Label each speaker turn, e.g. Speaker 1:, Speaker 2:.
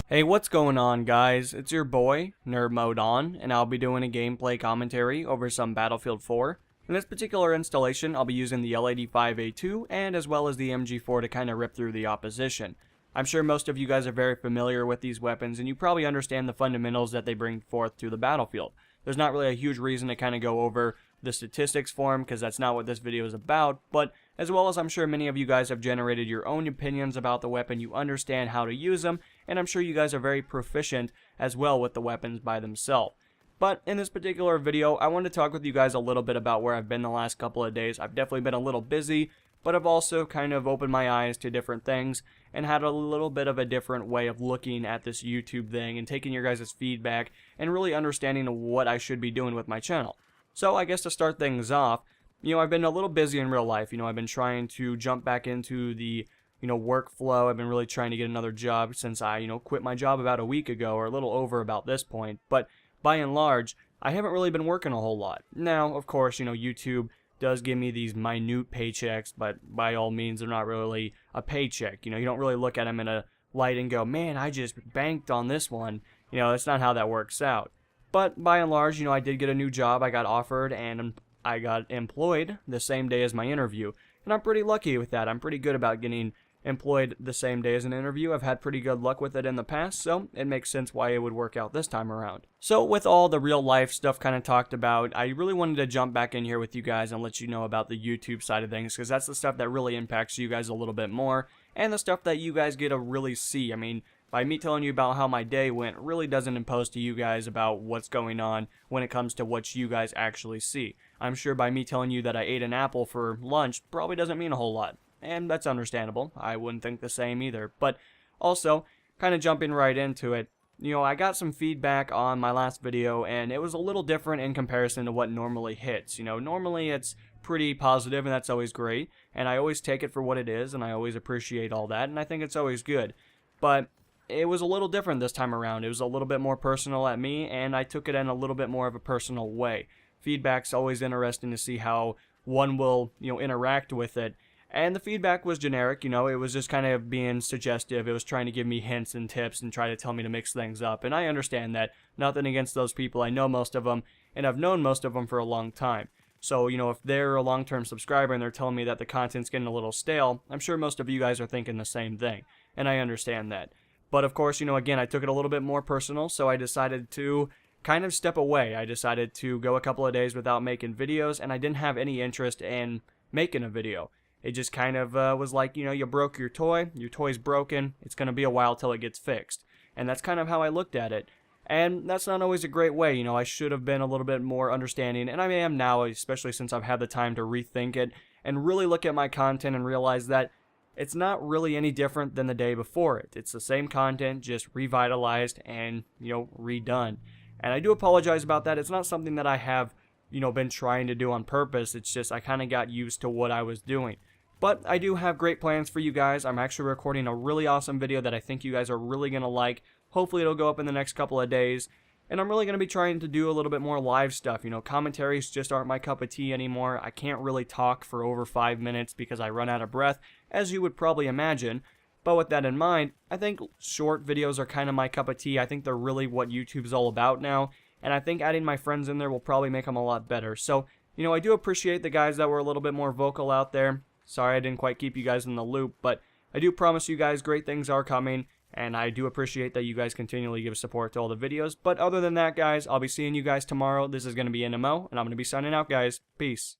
Speaker 1: Hey, what's going on, guys? It's your boy, Nerd Mode On, and I'll be doing a gameplay commentary over some Battlefield 4. In this particular installation, I'll be using the L85A2 and as well as the MG4 to kind of rip through the opposition. I'm sure most of you guys are very familiar with these weapons, and you probably understand the fundamentals that they bring forth to the battlefield. There's not really a huge reason to kind of go over the statistics for them, because that's not what this video is about, but as well as I'm sure many of you guys have generated your own opinions about the weapon, you understand how to use them, and I'm sure you guys are very proficient as well with the weapons by themselves. But in this particular video, I wanted to talk with you guys a little bit about where I've been the last couple of days. I've definitely been a little busy, but I've also kind of opened my eyes to different things and had a little bit of a different way of looking at this YouTube thing and taking your guys' feedback and really understanding what I should be doing with my channel. So I guess to start things off, I've been a little busy in real life. I've been trying to jump back into the, workflow. I've been really trying to get another job since I, quit my job about a week ago, or a little over about this point. But by and large, I haven't really been working a whole lot. Now, of course, YouTube does give me these minute paychecks, but by all means, they're not really a paycheck. You don't really look at them in a light and go, man, I just banked on this one. That's not how that works out. But by and large, I did get a new job. I got offered and I got employed the same day as my interview. And I'm pretty lucky with that. I'm pretty good about getting employed the same day as an interview. I've had pretty good luck with it in the past, so it makes sense why it would work out this time around. So with all the real life stuff kind of talked about, I really wanted to jump back in here with you guys and let you know about the YouTube side of things, because that's the stuff that really impacts you guys a little bit more, and the stuff that you guys get to really see. I mean, by me telling you about how my day went really doesn't impose to you guys about what's going on when it comes to what you guys actually see. I'm sure by me telling you that I ate an apple for lunch probably doesn't mean a whole lot. And that's understandable. I wouldn't think the same either. But also, kind of jumping right into it, I got some feedback on my last video, and it was a little different in comparison to what normally hits. Normally it's pretty positive, and that's always great. And I always take it for what it is, and I always appreciate all that, and I think it's always good. But it was a little different this time around. It was a little bit more personal at me, and I took it in a little bit more of a personal way. Feedback's always interesting to see how one will, interact with it. And the feedback was generic, it was just kind of being suggestive. It was trying to give me hints and tips and try to tell me to mix things up. And I understand that. Nothing against those people. I know most of them, and I've known most of them for a long time. So, if they're a long-term subscriber and they're telling me that the content's getting a little stale, I'm sure most of you guys are thinking the same thing. And I understand that. But of course, again, I took it a little bit more personal, so I decided to kind of step away. I decided to go a couple of days without making videos, and I didn't have any interest in making a video. It just kind of was like, you broke your toy's broken, it's going to be a while till it gets fixed. And that's kind of how I looked at it. And that's not always a great way, I should have been a little bit more understanding, and I am now, especially since I've had the time to rethink it and really look at my content and realize that it's not really any different than the day before it. It's the same content, just revitalized and, redone. And I do apologize about that. It's not something that I have, been trying to do on purpose. It's just I kind of got used to what I was doing. But I do have great plans for you guys. I'm actually recording a really awesome video that I think you guys are really going to like. Hopefully it'll go up in the next couple of days. And I'm really going to be trying to do a little bit more live stuff. Commentaries just aren't my cup of tea anymore. I can't really talk for over 5 minutes because I run out of breath, as you would probably imagine. But with that in mind, I think short videos are kind of my cup of tea. I think they're really what YouTube's all about now. And I think adding my friends in there will probably make them a lot better. So, I do appreciate the guys that were a little bit more vocal out there. Sorry I didn't quite keep you guys in the loop, but I do promise you guys great things are coming. And I do appreciate that you guys continually give support to all the videos. But other than that, guys, I'll be seeing you guys tomorrow. This is going to be NMO, and I'm going to be signing out, guys. Peace.